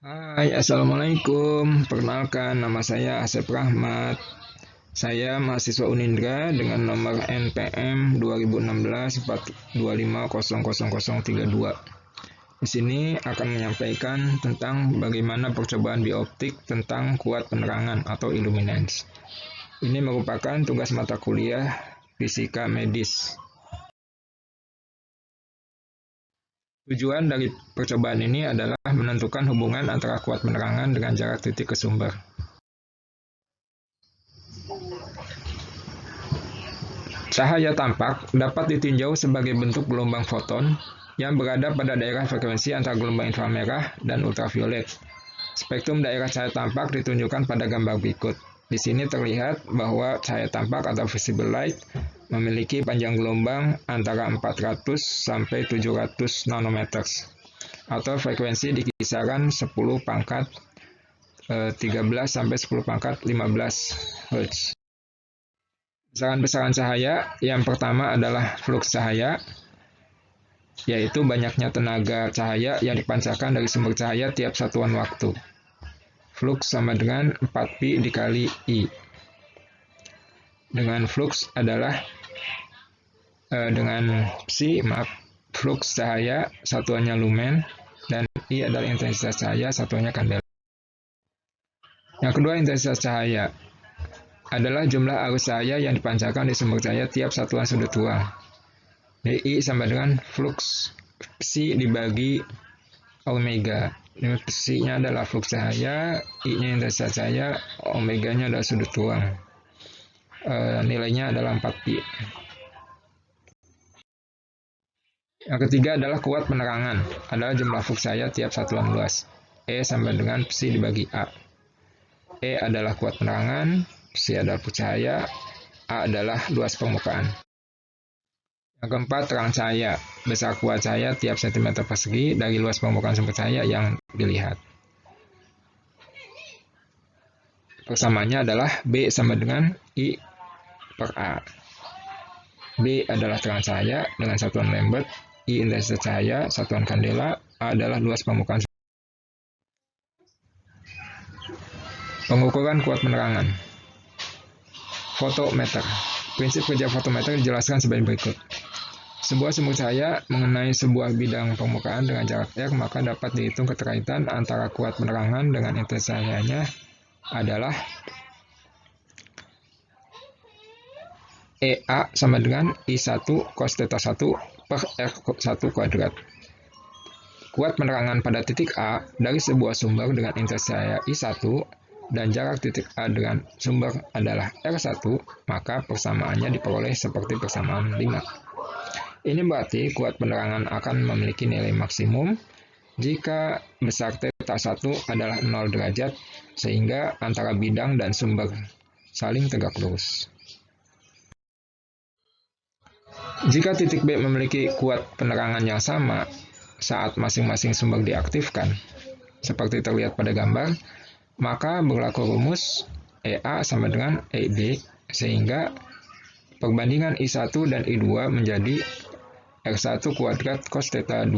Hai, Assalamualaikum. Perkenalkan, nama saya Asep Rahmat. Saya mahasiswa Unindra dengan nomor NPM 2016-4250032. Di sini akan menyampaikan tentang bagaimana percobaan bioptik tentang kuat penerangan atau illuminance. Ini merupakan tugas mata kuliah fisika medis. Tujuan dari percobaan ini adalah menentukan hubungan antara kuat penerangan dengan jarak titik ke sumber. Cahaya tampak dapat ditinjau sebagai bentuk gelombang foton yang berada pada daerah frekuensi antara gelombang inframerah dan ultraviolet. Spektrum daerah cahaya tampak ditunjukkan pada gambar berikut. Di sini terlihat bahwa cahaya tampak atau visible light memiliki panjang gelombang antara 400 sampai 700 nanometers atau frekuensi di kisaran 10 pangkat 13 sampai 10 pangkat 15 Hz. Besaran-besaran cahaya yang pertama adalah flux cahaya, yaitu banyaknya tenaga cahaya yang dipancarkan dari sumber cahaya tiap satuan waktu. Flux sama dengan 4pi dikali I. Dengan flux adalah flux cahaya satuannya lumen dan I adalah intensitas cahaya satuannya kandela. Yang kedua, intensitas cahaya adalah jumlah arus cahaya yang dipancarkan di sumber cahaya tiap satuan sudut ruang. I sama dengan flux psi dibagi omega. Psi-nya adalah flux cahaya, I-nya intensitas cahaya, omega-nya adalah sudut ruang. Nilainya adalah 4pi. Yang ketiga adalah kuat penerangan, adalah jumlah flux cahaya tiap satuan luas. E sama dengan psi dibagi A. E adalah kuat penerangan, psi adalah flux cahaya, A adalah luas permukaan. Yang keempat, terang cahaya. Besar kuat cahaya tiap cm persegi dari luas permukaan sumber cahaya yang dilihat. Persamaannya adalah B sama dengan I per A. B adalah terang cahaya dengan satuan Lambert, I intensitas cahaya, satuan kandela, A adalah luas permukaan. Pengukuran kuat penerangan. Fotometer. Prinsip kerja fotometer dijelaskan sebagai berikut. Sebuah sumber cahaya mengenai sebuah bidang permukaan dengan jarak R, maka dapat dihitung keterkaitan antara kuat penerangan dengan intensitas cahayanya adalah EA sama dengan I1 cos theta 1 per R1 kuadrat. Kuat penerangan pada titik A dari sebuah sumber dengan intensitas cahaya I1 dan jarak titik A dengan sumber adalah R1, maka persamaannya diperoleh seperti persamaan 5. Ini berarti kuat penerangan akan memiliki nilai maksimum jika besar theta 1 adalah 0 derajat, sehingga antara bidang dan sumber saling tegak lurus. Jika titik B memiliki kuat penerangan yang sama saat masing-masing sumber diaktifkan, seperti terlihat pada gambar, maka berlaku rumus EA sama dengan ED, sehingga perbandingan I1 dan I2 menjadi R1 kuadrat cos theta 2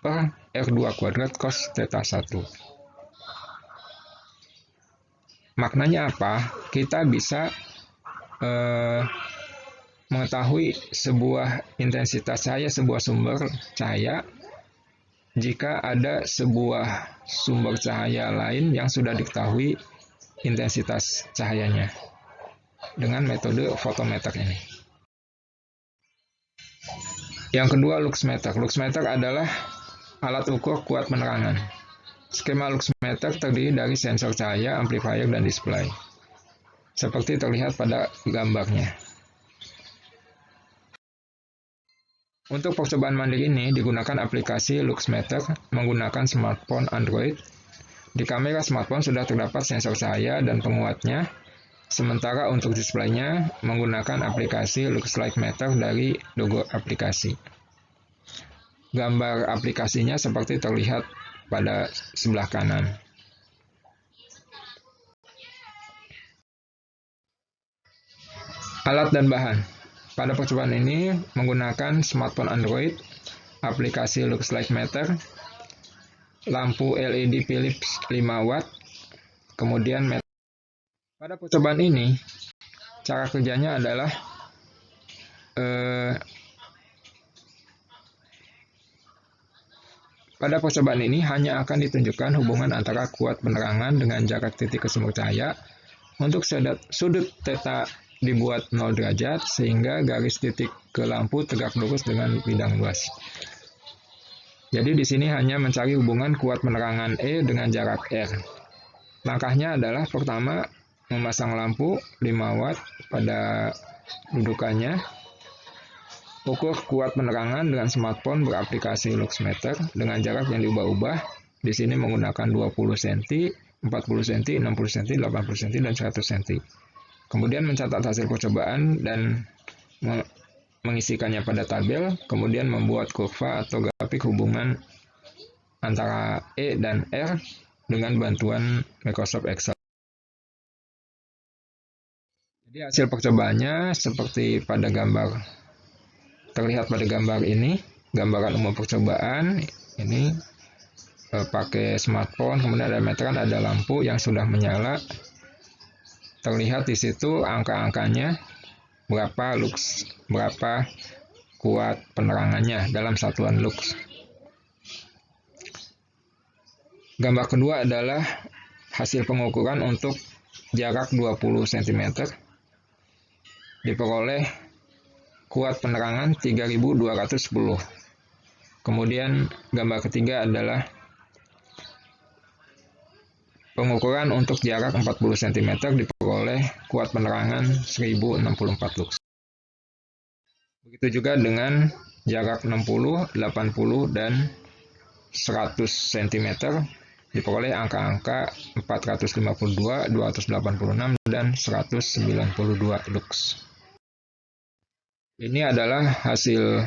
per R2 kuadrat cos theta 1. Maknanya apa? Kita bisa mengetahui sebuah intensitas cahaya, sebuah sumber cahaya, jika ada sebuah sumber cahaya lain yang sudah diketahui intensitas cahayanya dengan metode fotometer ini. Yang kedua, luxmeter. Luxmeter adalah alat ukur kuat penerangan. Skema luxmeter terdiri dari sensor cahaya, amplifier, dan display, seperti terlihat pada gambarnya. Untuk percobaan mandiri ini digunakan aplikasi luxmeter menggunakan smartphone Android. Di kamera smartphone sudah terdapat sensor cahaya dan penguatnya, sementara untuk displaynya menggunakan aplikasi LuxLightMeter dari logo aplikasi. Gambar aplikasinya seperti terlihat pada sebelah kanan. Alat dan bahan. Pada percobaan ini menggunakan smartphone Android, aplikasi LuxLightMeter, lampu LED Philips 5 watt, kemudian pada percobaan ini cara kerjanya adalah pada percobaan ini hanya akan ditunjukkan hubungan antara kuat penerangan dengan jarak titik ke sumber cahaya. Untuk sudut theta dibuat 0 derajat sehingga garis titik ke lampu tegak lurus dengan bidang luas. Jadi di sini hanya mencari hubungan kuat penerangan E dengan jarak R. Langkahnya adalah pertama memasang lampu 5 watt pada dudukannya. Ukur kuat penerangan dengan smartphone beraplikasi luxmeter dengan jarak yang diubah-ubah. Di sini menggunakan 20 cm, 40 cm, 60 cm, 80 cm, dan 100 cm. Kemudian mencatat hasil percobaan dan mengisikannya pada tabel, kemudian membuat kurva atau grafik hubungan antara E dan R dengan bantuan Microsoft Excel. Jadi hasil percobaannya seperti pada terlihat pada gambar ini, gambaran umum percobaan ini pakai smartphone, kemudian ada meteran, ada lampu yang sudah menyala. Terlihat di situ angka-angkanya berapa lux, berapa kuat penerangannya dalam satuan lux. Gambar kedua adalah hasil pengukuran untuk jarak 20 cm. Diperoleh kuat penerangan 3210. Kemudian gambar ketiga adalah pengukuran untuk jarak 40 cm diperoleh kuat penerangan 1064 lux. Begitu juga dengan jarak 60, 80, dan 100 cm diperoleh angka-angka 452, 286, dan 192 lux. Ini adalah hasil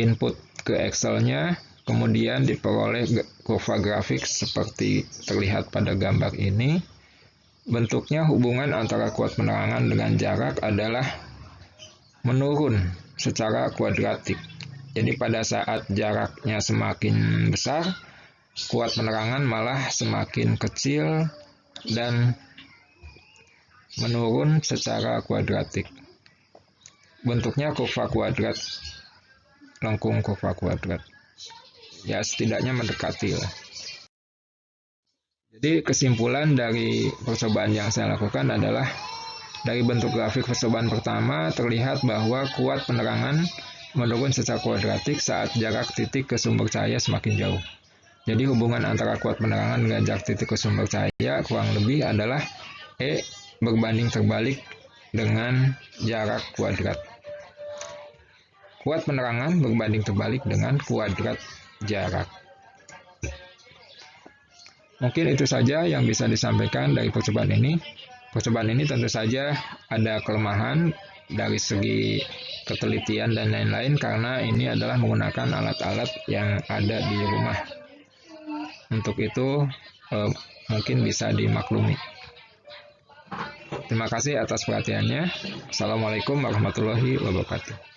input ke Excel-nya. Kemudian diperoleh kurva grafik seperti terlihat pada gambar ini. Bentuknya hubungan antara kuat penerangan dengan jarak adalah menurun secara kuadratik. Jadi pada saat jaraknya semakin besar, kuat penerangan malah semakin kecil dan menurun secara kuadratik. Bentuknya kurva kuadrat, lengkung kurva kuadrat. Ya setidaknya mendekati lah. Jadi kesimpulan dari percobaan yang saya lakukan adalah dari bentuk grafik percobaan pertama terlihat bahwa kuat penerangan menurun secara kuadratik saat jarak titik ke sumber cahaya semakin jauh. Jadi hubungan antara kuat penerangan dengan jarak titik ke sumber cahaya kurang lebih adalah E berbanding terbalik dengan jarak kuadrat. Kuat penerangan berbanding terbalik dengan kuadrat jarak. Mungkin itu saja yang bisa disampaikan dari percobaan ini. Percobaan ini tentu saja ada kelemahan dari segi ketelitian dan lain-lain karena ini adalah menggunakan alat-alat yang ada di rumah. Untuk itu mungkin bisa dimaklumi. Terima kasih atas perhatiannya. Assalamualaikum warahmatullahi wabarakatuh.